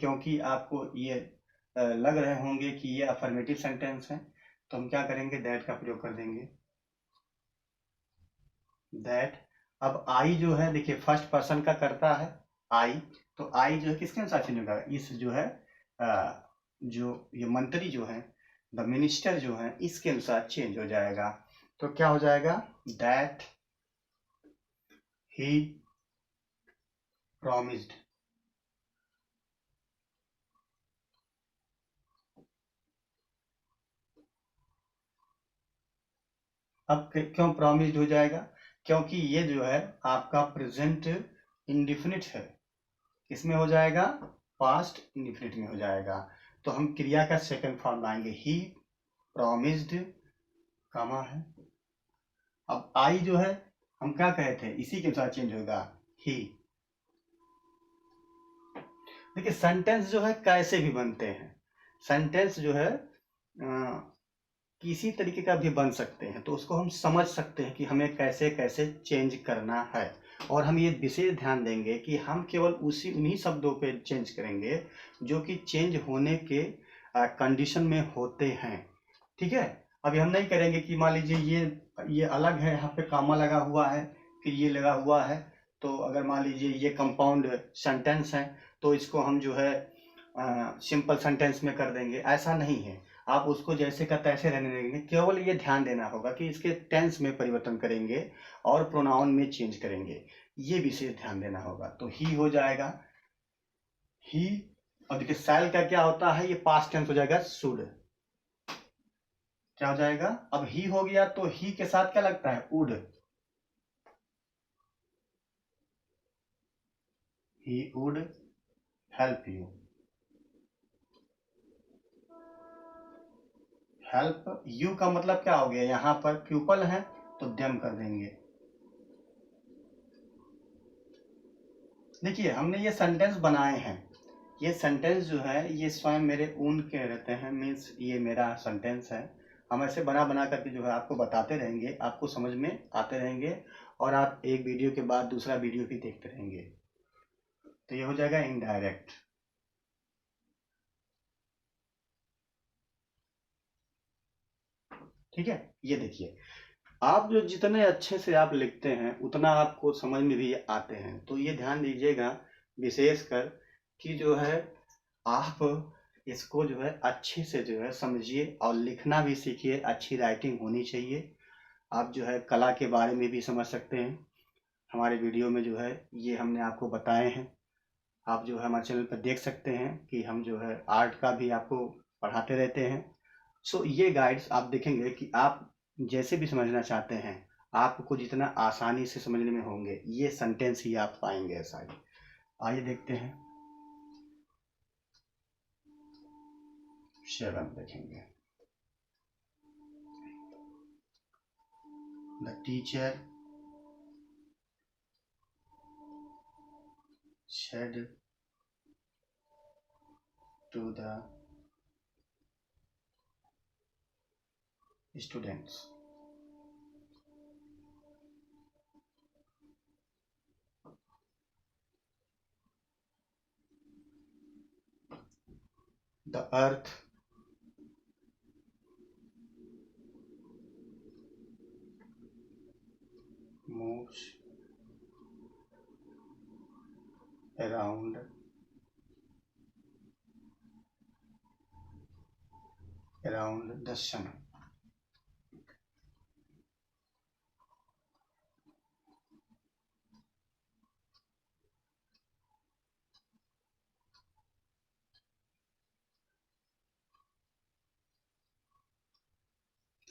क्योंकि आपको ये लग रहे होंगे कि ये अफर्मेटिव सेंटेंस है, तो हम क्या करेंगे, दैट का प्रयोग कर देंगे। दैट, अब आई जो है देखिए फर्स्ट पर्सन का करता है आई, तो आई जो है किसके अनुसार चेंज होगा, इस जो है जो ये मंत्री जो है, द मिनिस्टर जो है, इसके अनुसार चेंज हो जाएगा। तो क्या हो जाएगा, दैट ही प्रॉमिस्ड। अब क्यों प्रॉमिस्ड हो जाएगा, क्योंकि ये जो है आपका प्रेजेंट इंडिफिनिट है, इसमें हो जाएगा पास्ट इंडिफिनिट में हो जाएगा। तो हम क्रिया का सेकंड फॉर्म लाएंगे, ही प्रॉमिस्ड, कामा है। अब आई जो है हम क्या कहे थे, इसी के अनुसार चेंज होगा, ही। देखिए सेंटेंस जो है कैसे भी बनते हैं, सेंटेंस जो है किसी तरीके का भी बन सकते हैं, तो उसको हम समझ सकते हैं कि हमें कैसे कैसे चेंज करना है। और हम ये विशेष ध्यान देंगे कि हम केवल उन्हीं शब्दों पे चेंज करेंगे जो कि चेंज होने के कंडीशन में होते हैं। ठीक है, अभी हम नहीं करेंगे कि मान लीजिए ये अलग है, यहाँ पे कामा लगा हुआ है, फिर ये लगा हुआ है, तो अगर मान लीजिए ये कंपाउंड सेंटेंस है तो इसको हम जो है सिंपल सेंटेंस में कर देंगे, ऐसा नहीं है। आप उसको जैसे का तैसे रहने देंगे, केवल ये ध्यान देना होगा कि इसके टेंस में परिवर्तन करेंगे और प्रोनाउन में चेंज करेंगे, ये विशेष ध्यान देना होगा। तो ही हो जाएगा ही, और देखिए शैल का क्या होता है, ये पास्ट टेंस हो जाएगा शुड। क्या हो जाएगा, अब ही हो गया तो ही के साथ क्या लगता है, would. He would help you, help you का मतलब क्या हो गया, यहां पर प्यूपल है तो देम कर देंगे। देखिए हमने ये सेंटेंस बनाए हैं, ये सेंटेंस जो है ये स्वयं मेरे ऊन के रहते हैं, मीन्स ये मेरा सेंटेंस है। हम ऐसे बना बना करके जो है आपको बताते रहेंगे, आपको समझ में आते रहेंगे, और आप एक वीडियो के बाद दूसरा वीडियो भी देखते रहेंगे। तो ये हो जाएगा इनडायरेक्ट। ठीक है, ये देखिए आप जो जितने अच्छे से आप लिखते हैं उतना आपको समझ में भी आते हैं, तो ये ध्यान दीजिएगा विशेषकर कि जो है आप इसको जो है अच्छे से जो है समझिए और लिखना भी सीखिए, अच्छी राइटिंग होनी चाहिए। आप जो है कला के बारे में भी समझ सकते हैं, हमारे वीडियो में जो है ये हमने आपको बताए हैं। आप जो है हमारे चैनल पर देख सकते हैं कि हम जो है आर्ट का भी आपको पढ़ाते रहते हैं। सो ये गाइड्स आप देखेंगे कि आप जैसे भी समझना चाहते हैं, आपको जितना आसानी से समझने में होंगे ये सेंटेंस ही आप पाएंगे ऐसा ही। आइए देखते हैं 7 देखेंगे। The teacher said to the students, the earth moves around the sun।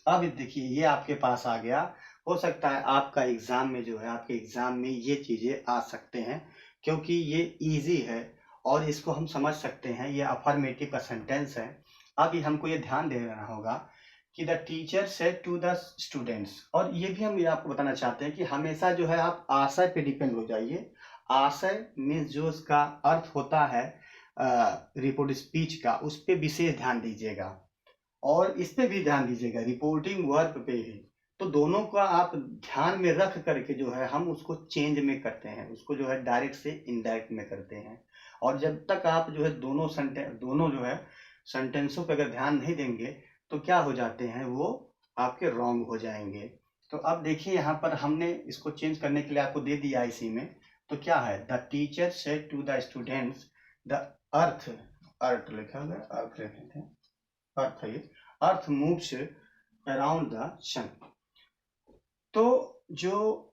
अब देखिए ये आपके पास आ गया, हो सकता है आपका एग्जाम में जो है, आपके एग्जाम में ये चीजें आ सकते हैं क्योंकि ये इजी है और इसको हम समझ सकते हैं, ये अफर्मेटिव का सेंटेंस है। अभी हमको ये ध्यान देना होगा कि the teacher said to the students, और ये भी हम ये आपको बताना चाहते हैं कि हमेशा जो है आप आशय पे डिपेंड हो जाइए। आशय मीन्स जो उसका अर्थ होता है रिपोर्ट स्पीच का, उस पर विशेष ध्यान दीजिएगा और इस पे भी ध्यान दीजिएगा, रिपोर्टिंग वर्ब पे ही। तो दोनों का आप ध्यान में रख करके जो है हम उसको चेंज में करते हैं, उसको जो है डायरेक्ट से इनडायरेक्ट में करते हैं। और जब तक आप जो है दोनों जो है सेंटेंसों पर अगर ध्यान नहीं देंगे तो क्या हो जाते हैं, वो आपके रॉन्ग हो जाएंगे। तो अब देखिए यहाँ पर हमने इसको चेंज करने के लिए आपको दे दिया इसी में। तो क्या है, the teacher said to the students the earth, earth लिखा हुआ है, अर्थ लिखे थे, अर्थ है, earth moves around the sun. तो जो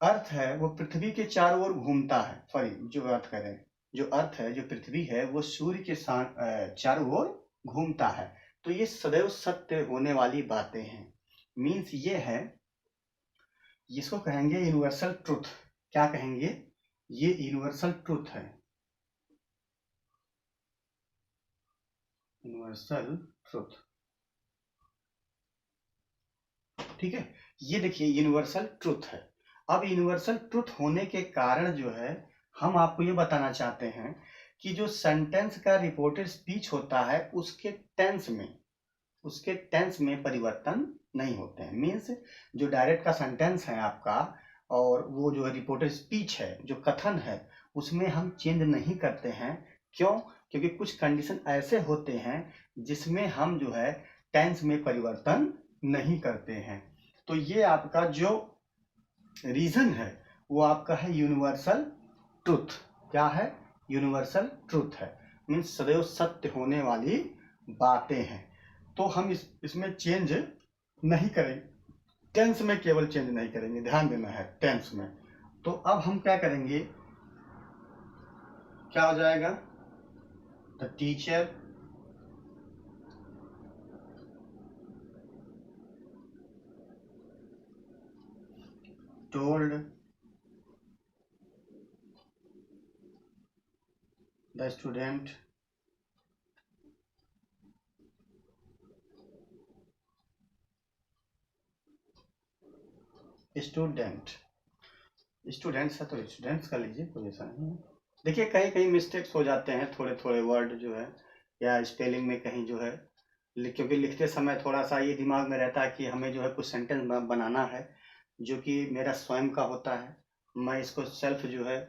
अर्थ है वो पृथ्वी के चारों ओर घूमता है, सॉरी जो अर्थ करें, जो अर्थ है, जो पृथ्वी है, वो सूर्य के चारों ओर घूमता है। तो ये सदैव सत्य होने वाली बातें हैं। मीन्स ये है, इसको कहेंगे यूनिवर्सल ट्रुथ। क्या कहेंगे, ये यूनिवर्सल ट्रुथ है, यूनिवर्सल ट्रुथ। ठीक है, ये देखिए यूनिवर्सल ट्रुथ है। अब यूनिवर्सल ट्रुथ होने के कारण जो है हम आपको ये बताना चाहते हैं कि जो सेंटेंस का रिपोर्टेड स्पीच होता है उसके टेंस में परिवर्तन नहीं होते हैं। मीन्स जो डायरेक्ट का सेंटेंस है आपका और वो जो है रिपोर्टेड स्पीच है, जो कथन है, उसमें हम चेंज नहीं करते हैं। क्यों? क्योंकि कुछ कंडीशन ऐसे होते हैं जिसमें हम जो है टेंस में परिवर्तन नहीं करते हैं। तो ये आपका जो रीजन है वो आपका है यूनिवर्सल ट्रुथ। क्या है? यूनिवर्सल ट्रुथ है, मीन्स सदैव सत्य होने वाली बातें हैं। तो हम इसमें चेंज नहीं करेंगे, टेंस में केवल चेंज नहीं करेंगे, ध्यान देना है टेंस में। तो अब हम क्या करेंगे, क्या हो जाएगा, the teacher told the student students है तो स्टूडेंट्स का लीजिए, कोई ऐसा नहीं है। देखिए कहीं कहीं मिस्टेक्स हो जाते हैं, थोड़े थोड़े वर्ड जो है या स्पेलिंग में कहीं जो है, क्योंकि लिखते समय थोड़ा सा ये दिमाग में रहता है कि हमें जो है कुछ सेंटेंस बनाना है जो कि मेरा स्वयं का होता है। मैं इसको सेल्फ जो है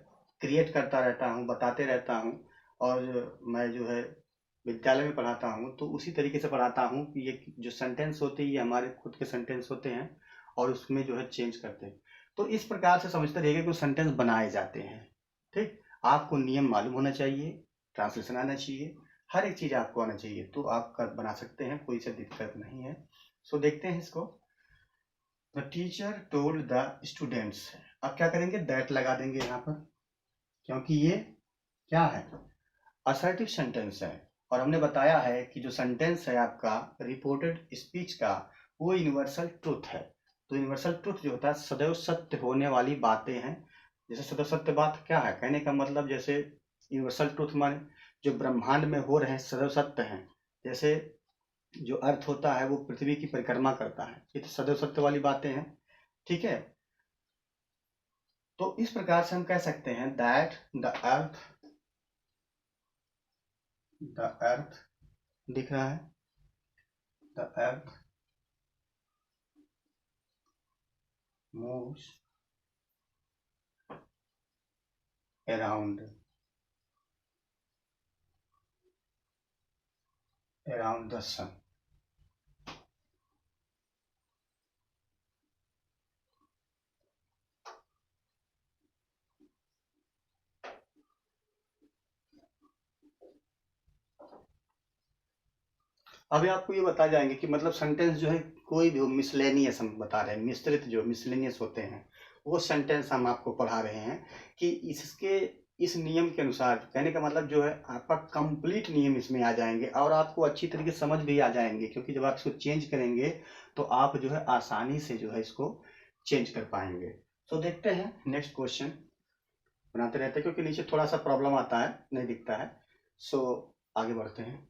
क्रिएट करता रहता हूँ, बताते रहता हूँ, और मैं जो है विद्यालय में पढ़ाता हूँ तो उसी तरीके से पढ़ाता हूँ कि ये जो सेंटेंस होते हैं ये हमारे खुद के सेंटेंस होते हैं और उसमें जो है चेंज करते हैं। तो इस प्रकार से समझते रहिए कि कुछ सेंटेंस बनाए जाते हैं। ठीक, आपको नियम मालूम होना चाहिए, ट्रांसलेशन आना चाहिए, हर एक चीज़ आपको आना चाहिए, तो आप कर बना सकते हैं, कोई सा दिक्कत नहीं है। सो देखते हैं इसको। The teacher told the students, अब क्या करेंगे, दैट लगा देंगे यहाँ पर, क्योंकि ये क्या है, असर्टिव सेंटेंस है। और हमने बताया है कि जो सेंटेंस है आपका रिपोर्टेड स्पीच का, वो यूनिवर्सल ट्रुथ है। तो यूनिवर्सल ट्रुथ जो होता है सदैव सत्य होने वाली बातें हैं। जैसे सदैव सत्य बात क्या है, कहने का मतलब जैसे यूनिवर्सल ट्रुथ माने जो ब्रह्मांड में हो रहे हैं सदैव सत्य हैं। जैसे जो अर्थ होता है वो पृथ्वी की परिक्रमा करता है, ये तो सदैव सत्य वाली बातें हैं। ठीक है, तो इस प्रकार से हम कह सकते हैं दैट द अर्थ दिख रहा है, the earth moves around the sun। अभी आपको ये बता जाएंगे कि मतलब सेंटेंस जो है कोई भी हो, मिसलेनियस हम बता रहे हैं, मिश्रित जो मिसलेनियस होते हैं वो सेंटेंस हम आपको पढ़ा रहे हैं कि इसके इस नियम के अनुसार, कहने का मतलब जो है आपका कंप्लीट नियम इसमें आ जाएंगे और आपको अच्छी तरीके से समझ भी आ जाएंगे, क्योंकि जब आप इसको चेंज करेंगे तो आप जो है आसानी से जो है इसको चेंज कर पाएंगे। तो देखते हैं नेक्स्ट क्वेश्चन, बनाते रहते हैं क्योंकि नीचे थोड़ा सा प्रॉब्लम आता है, नहीं दिखता है। सो आगे बढ़ते हैं।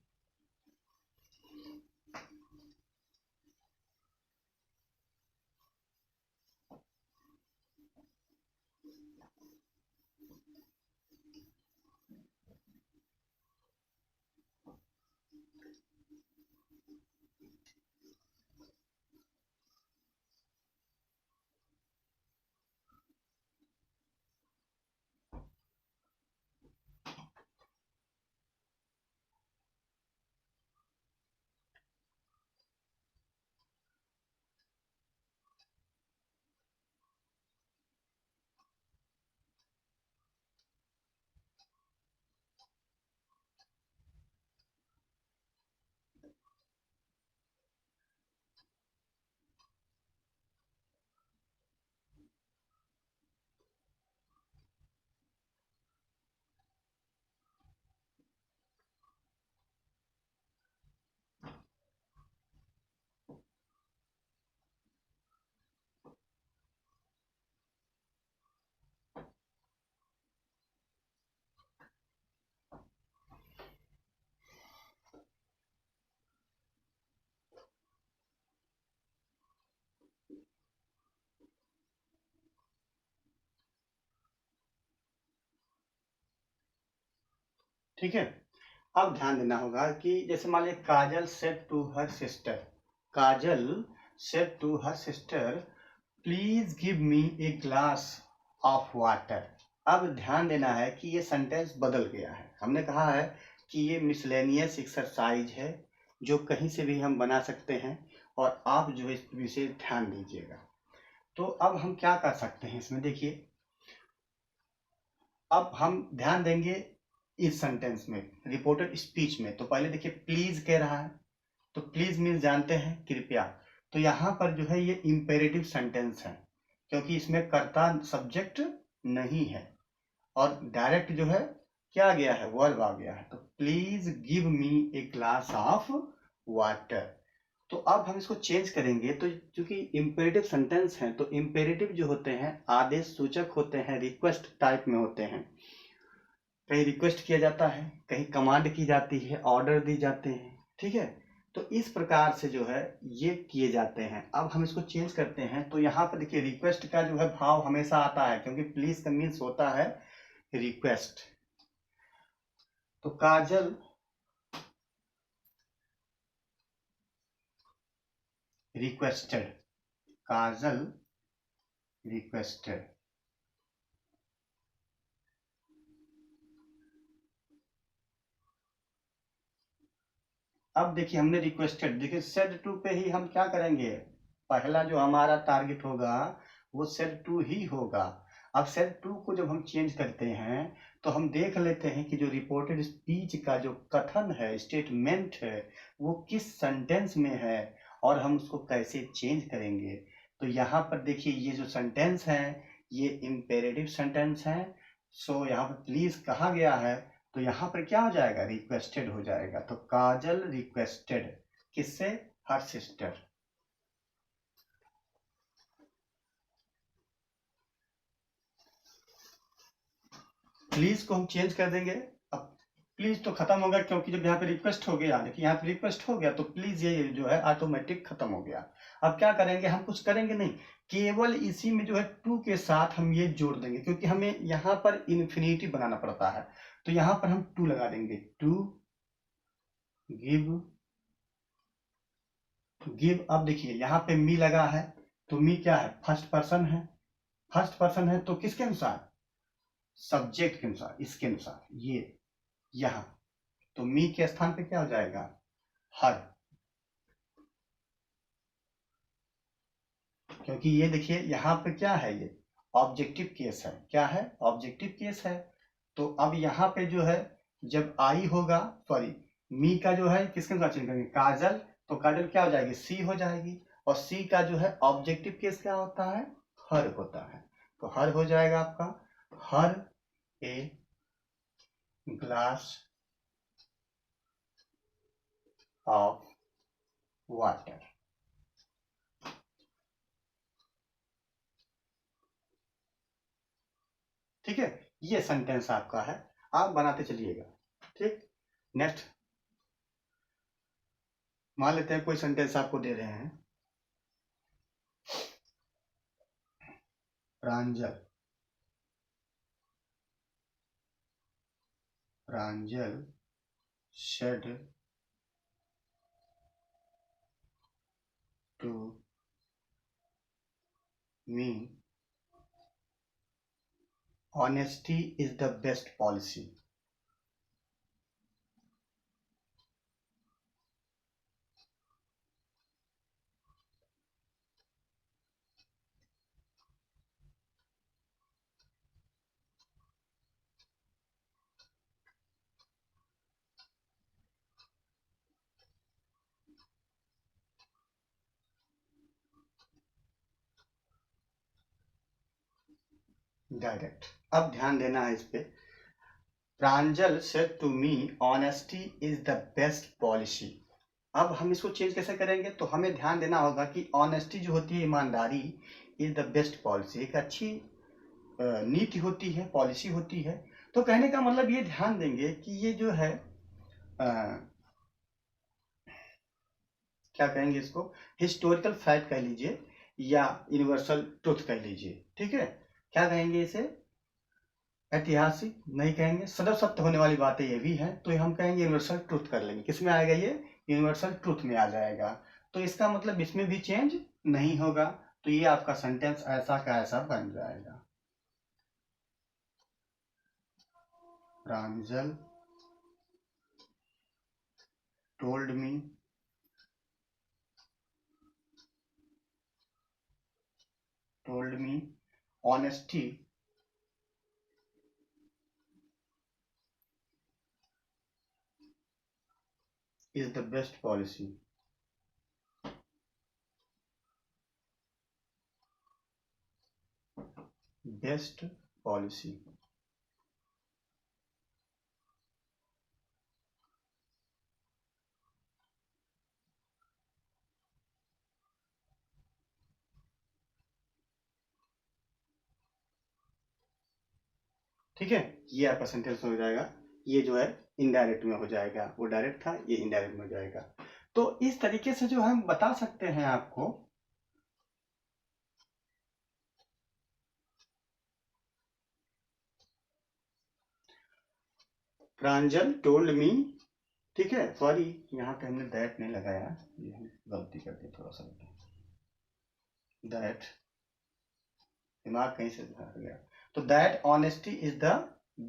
ठीक है। अब ध्यान देना होगा कि जैसे मान लीजिए Kajal said to her sister, Kajal said to her sister please give me a glass of water. अब ध्यान देना है कि ये सेंटेंस बदल गया है। हमने कहा है कि ये मिसलेनियस एक्सरसाइज है जो कहीं से भी हम बना सकते हैं और आप जो है इस विशेष ध्यान दीजिएगा। तो अब हम क्या कर सकते हैं इसमें, देखिए अब हम ध्यान देंगे इस सेंटेंस में, रिपोर्टेड स्पीच में। तो पहले देखिए प्लीज कह रहा है, तो प्लीज मीन्स जानते हैं कृपया। तो यहाँ पर जो है ये इंपेरेटिव सेंटेंस है क्योंकि इसमें कर्ता सब्जेक्ट नहीं है और डायरेक्ट जो है क्या आ गया है, वर्ब आ गया है। तो please give me a glass of water. तो अब हम इसको चेंज करेंगे। तो चूंकि इंपेरेटिव सेंटेंस हैं तो इंपेरेटिव जो होते हैं आदेश सूचक होते हैं, रिक्वेस्ट टाइप में होते हैं। कहीं रिक्वेस्ट किया जाता है, कहीं कमांड की जाती है, ऑर्डर दी जाते हैं, ठीक है। तो इस प्रकार से जो है ये किए जाते हैं। अब हम इसको चेंज करते हैं। तो यहाँ पर देखिए रिक्वेस्ट का जो है भाव हमेशा आता है क्योंकि प्लीज का मीन्स होता है रिक्वेस्ट। तो काजल रिक्वेस्टेड, काजल रिक्वेस्टेड। अब देखिए हमने रिक्वेस्टेड, देखिए सेड टू पे ही हम क्या करेंगे, पहला जो हमारा टारगेट होगा वो सेड टू ही होगा। अब सेड टू को जब हम चेंज करते हैं तो हम देख लेते हैं कि जो रिपोर्टेड स्पीच का जो कथन है, स्टेटमेंट है, वो किस सेंटेंस में है और हम उसको कैसे चेंज करेंगे। तो यहाँ पर देखिए ये जो सेंटेंस है ये इम्पेरेटिव सेंटेंस है। सो यहाँ पर प्लीज कहा गया है तो यहाँ पर क्या हो जाएगा, रिक्वेस्टेड हो जाएगा। तो काजल रिक्वेस्टेड किससे, हर सिस्टर। प्लीज को हम चेंज कर देंगे। अब प्लीज तो खत्म होगा क्योंकि जब यहाँ पे रिक्वेस्ट हो गया, देखिए यहाँ पे रिक्वेस्ट हो गया तो प्लीज ये जो है ऑटोमेटिक खत्म हो गया। अब क्या करेंगे, हम कुछ करेंगे नहीं, केवल इसी में जो है टू के साथ हम ये जोड़ देंगे क्योंकि हमें यहाँ पर इन्फिनिटी बनाना पड़ता है। तो यहाँ पर हम टू लगा देंगे, टू गिव, गिव। अब देखिए यहाँ पे मी लगा है तो मी क्या है, फर्स्ट पर्सन है। फर्स्ट पर्सन है तो किसके अनुसार, सब्जेक्ट के अनुसार, इसके अनुसार ये यहां। तो मी के स्थान पे क्या हो जाएगा, हर। क्योंकि ये देखिए यहाँ पे क्या है, ये ऑब्जेक्टिव केस है। क्या है, ऑब्जेक्टिव केस है। तो अब यहाँ पे जो है जब आई होगा, सॉरी मी का जो है किसके अनुसार चेंज करेंगे, काजल। तो काजल क्या हो जाएगी, सी हो जाएगी। और सी का जो है ऑब्जेक्टिव केस क्या होता है, हर होता है। तो हर हो जाएगा आपका, हर ए ग्लास ऑफ वाटर। ठीक है, ये सेंटेंस आपका है, आप बनाते चलिएगा। ठीक, नेक्स्ट मान लेते हैं कोई सेंटेंस आपको दे रहे हैं, प्रांजल, प्रांजल said to me honesty is the best policy। Direct. अब ध्यान देना है इस पे, प्रांजल said to me honesty is the best policy। अब हम इसको चेंज कैसे करेंगे, तो हमें ध्यान देना होगा कि ऑनेस्टी जो होती है, ईमानदारी, इज द बेस्ट पॉलिसी, एक अच्छी नीति होती है, पॉलिसी होती है। तो कहने का मतलब ये ध्यान देंगे कि ये जो है क्या कहेंगे इसको, हिस्टोरिकल फैक्ट कह लीजिए या यूनिवर्सल ट्रुथ कह लीजिए। ठीक है, क्या कहेंगे इसे, ऐतिहासिक नहीं कहेंगे, सदैव सत्य होने वाली बातें ये भी हैं, तो ये हम कहेंगे यूनिवर्सल ट्रुथ कर लेंगे। किस में आएगा ये? यूनिवर्सल ट्रुथ में आ जाएगा। तो इसका मतलब इसमें भी चेंज नहीं होगा, तो ये आपका सेंटेंस ऐसा का ऐसा बन जाएगा। प्रांजल told me honesty is the best policy. Best policy. ठीक है, ये आपका सेंटेंस हो जाएगा। ये जो है इनडायरेक्ट में हो जाएगा, वो डायरेक्ट था, ये इनडायरेक्ट में हो जाएगा। तो इस तरीके से जो हम बता सकते हैं आपको। प्रांजल टोल्ड मी, ठीक है, सॉरी यहाँ पे हमने दैट नहीं लगाया, ये हम गलती कर दी थोड़ा सा। दैट दिमाग कहीं से हट गया। तो that honesty is the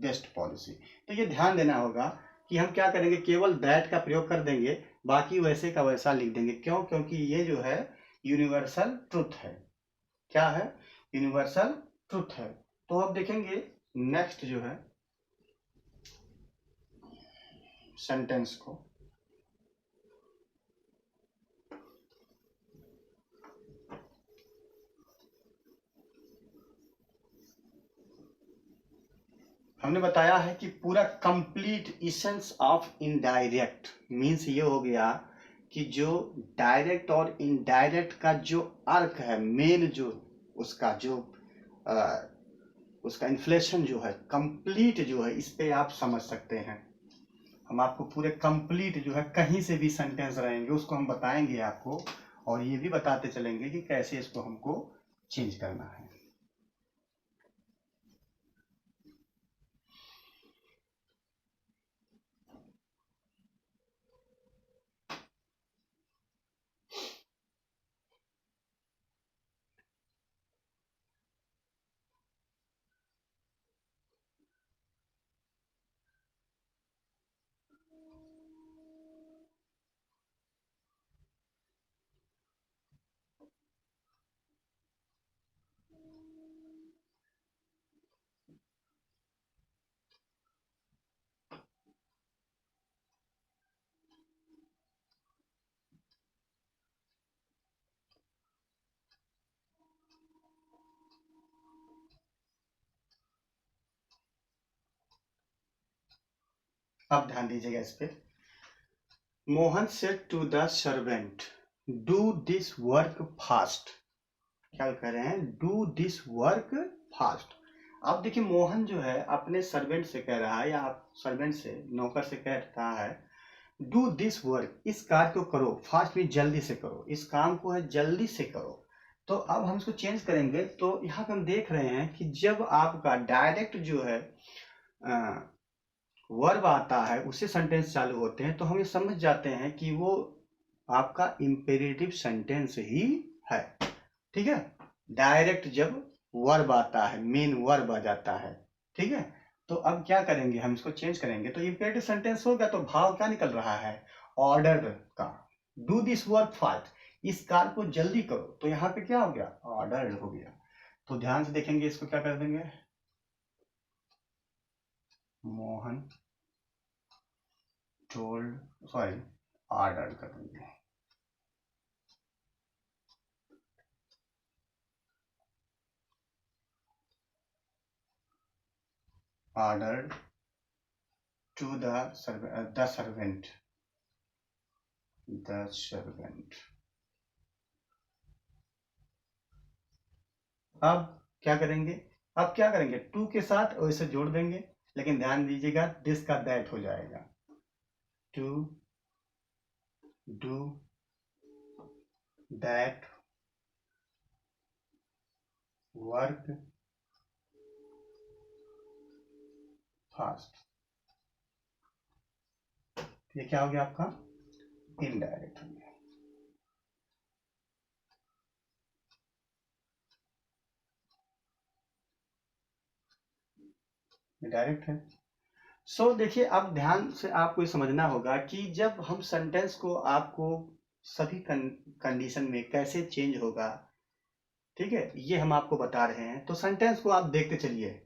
best policy. तो ये ध्यान देना होगा कि हम क्या करेंगे, केवल दैट का प्रयोग कर देंगे, बाकी वैसे का वैसा लिख देंगे। क्यों? क्योंकि ये जो है यूनिवर्सल ट्रुथ है। क्या है? यूनिवर्सल ट्रुथ है। तो अब देखेंगे नेक्स्ट जो है सेंटेंस को। हमने बताया है कि पूरा complete essence of indirect means ये हो गया कि जो डायरेक्ट और इनडायरेक्ट का जो अर्क है, मेन जो उसका जो उसका इन्फ्लेशन जो है, कंप्लीट जो है, इस पे आप समझ सकते हैं। हम आपको पूरे कंप्लीट जो है, कहीं से भी सेंटेंस रहेंगे उसको हम बताएंगे आपको, और ये भी बताते चलेंगे कि कैसे इसको हमको चेंज करना है। अब ध्यान दीजिएगा इस पे। Mohan said to the servant do this work fast. क्या कह रहे हैं? Do this work fast. अब देखिए मोहन जो है अपने सर्वेंट से कह रहा है, या आप सर्वेंट से, नौकर से कह रहा है डू दिस वर्क, इस कार्य को करो, फास्ट में जल्दी से करो, इस काम को है जल्दी से करो। तो अब हम इसको चेंज करेंगे। तो यहाँ पे हम देख रहे हैं कि जब आपका डायरेक्ट जो है वर्ब आता है, उससे सेंटेंस चालू होते हैं, तो हम ये समझ जाते हैं कि वो आपका इंपेरेटिव सेंटेंस ही है। ठीक है, डायरेक्ट जब वर्ब आता है, मेन वर्ब आ जाता है। ठीक है, तो अब क्या करेंगे, हम इसको चेंज करेंगे। तो इंपेरेटिव सेंटेंस हो गया, तो भाव क्या निकल रहा है? ऑर्डर का। डू दिस वर्क फास्ट, इस कार्य को जल्दी करो। तो यहाँ पे क्या हो गया? ऑर्डर हो गया। तो ध्यान से देखेंगे, इसको क्या कर देंगे, मोहन टोल्ड, सॉरी ऑर्डर कर देंगे। ordered to the servant. The servant. अब क्या करेंगे? अब क्या करेंगे, टू के साथ वैसे जोड़ देंगे, लेकिन ध्यान दीजिएगा दिस का दैट हो जाएगा। To do that work fast. ये क्या हो गया आपका? इनडायरेक्ट हो गया। डायरेक्ट है। सो देखिए, अब ध्यान से आपको ये समझना होगा कि जब हम सेंटेंस को आपको सभी कंडीशन में कैसे चेंज होगा, ठीक है, ये हम आपको बता रहे हैं। तो सेंटेंस को आप देखते चलिए।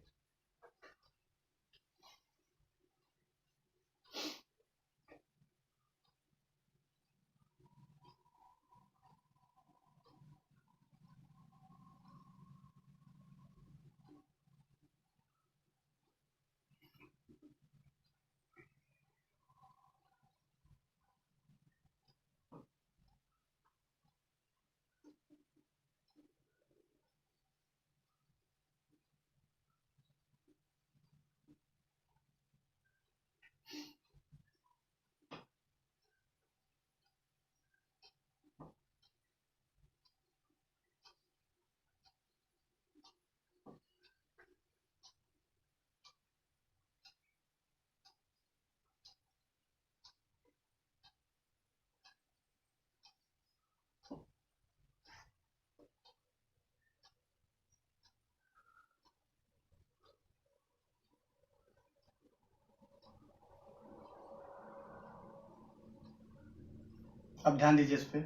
अब ध्यान दीजिए इस पे।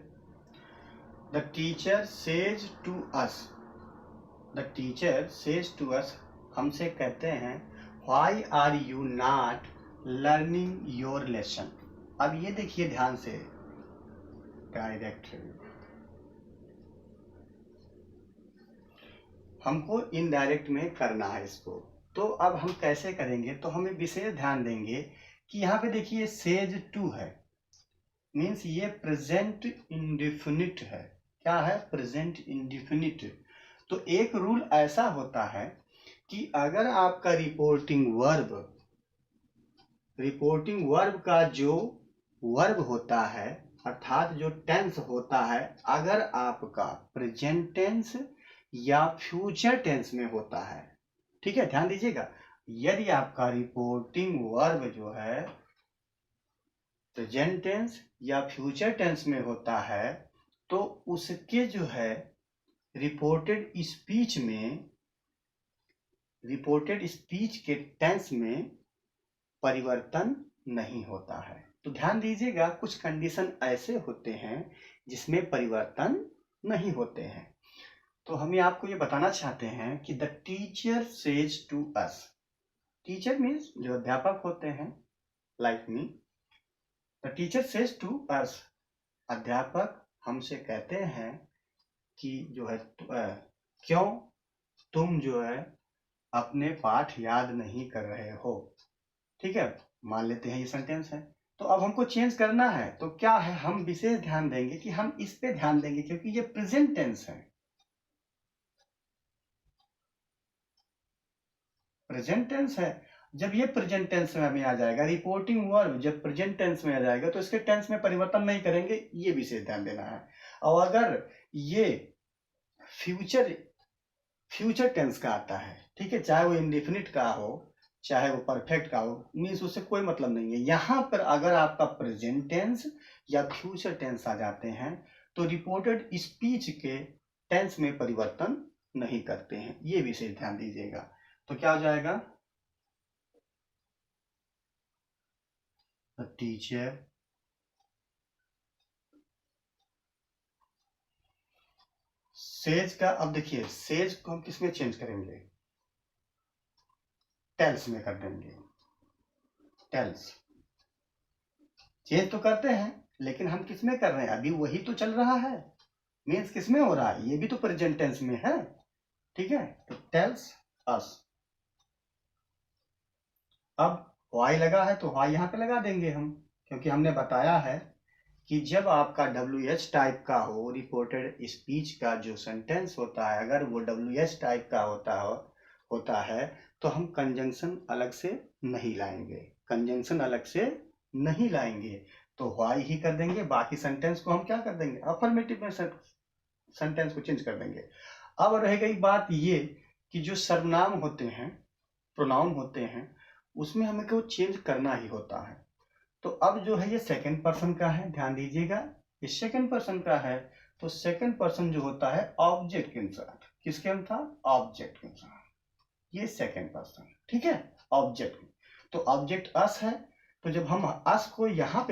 The teacher says to us, the teacher says to us, हमसे कहते हैं, why are you not learning your lesson. अब ये देखिए ध्यान से, डायरेक्ट हमको इनडायरेक्ट में करना है इसको। तो अब हम कैसे करेंगे? तो हमें विशेष ध्यान देंगे कि यहाँ पे देखिए सेज टू है, मीन्स ये प्रेजेंट इंडिफिनिट है। क्या है? Present indefinite. तो एक रूल ऐसा होता है कि अगर आपका रिपोर्टिंग वर्ब का जो वर्ब होता है, अर्थात जो टेंस होता है, अगर आपका प्रेजेंट टेंस या फ्यूचर टेंस में होता है, ठीक है, ध्यान दीजिएगा, यदि आपका रिपोर्टिंग वर्ब जो है प्रेजेंट टेंस या फ्यूचर टेंस में होता है, तो उसके जो है रिपोर्टेड स्पीच के टेंस में परिवर्तन नहीं होता है। तो ध्यान दीजिएगा, कुछ कंडीशन ऐसे होते हैं जिसमें परिवर्तन नहीं होते हैं। तो हम आपको ये बताना चाहते हैं कि the teacher says to us, teacher means जो अध्यापक होते हैं, like me, the teacher says to us, अध्यापक हमसे कहते हैं कि जो है क्यों तुम जो है अपने पाठ याद नहीं कर रहे हो। ठीक है, मान लेते हैं ये सेंटेंस है। तो अब हमको चेंज करना है, तो क्या है, हम विशेष ध्यान देंगे कि हम इस पे ध्यान देंगे क्योंकि ये प्रेजेंट टेंस है। प्रेजेंट टेंस है, जब ये प्रेजेंट टेंस में आ जाएगा, रिपोर्टिंग वर्ब जब प्रेजेंट टेंस में आ जाएगा तो इसके टेंस में परिवर्तन नहीं करेंगे, ये विशेष ध्यान देना है। और अगर ये फ्यूचर टेंस का आता है, ठीक है, चाहे वो इंडेफिनिट का हो चाहे वो परफेक्ट का हो, मीन्स उससे कोई मतलब नहीं है। यहां पर अगर आपका प्रेजेंट टेंस या फ्यूचर टेंस आ जाते हैं तो रिपोर्टेड स्पीच के टेंस में परिवर्तन नहीं करते हैं, ये विशेष ध्यान दीजिएगा। तो क्या हो जाएगा? टीचर सेज का, अब देखिए सेज को हम किसमें चेंज करेंगे? टेल्स में कर देंगे। टेल्स चेंज तो करते हैं लेकिन हम किसमें कर रहे हैं? अभी वही तो चल रहा है, मीन्स किसमें हो रहा है? ये भी तो प्रेजेंट टेंस में है, ठीक है। तो टेल्स अस, अब वाई लगा है तो वाई यहां पे लगा देंगे हम, क्योंकि हमने बताया है कि जब आपका WH टाइप का हो, रिपोर्टेड स्पीच का जो सेंटेंस होता है, अगर वो WH टाइप का होता है तो हम कंजंक्शन अलग से नहीं लाएंगे, कंजंक्शन अलग से नहीं लाएंगे, तो व्हाई ही कर देंगे। बाकी सेंटेंस को हम क्या कर देंगे? अफर्मेटिव में सेंटेंस को चेंज कर देंगे। अब रह गई बात ये कि जो सर्वनाम होते हैं, प्रोनाउन होते हैं, उसमें हमें केवल चेंज करना ही होता है। तो अब जो है ये सेकंड पर्सन का है, ध्यान दीजिएगा, ये सेकंड पर्सन का है। तो सेकंड पर्सन जो होता है ऑब्जेक्ट के अनुसार, किसके अनुसार? ऑब्जेक्ट के अनुसार, ये सेकंड पर्सन, ठीक है, ऑब्जेक्ट। तो ऑब्जेक्ट अस है, तो जब हम अस को यहाँ पे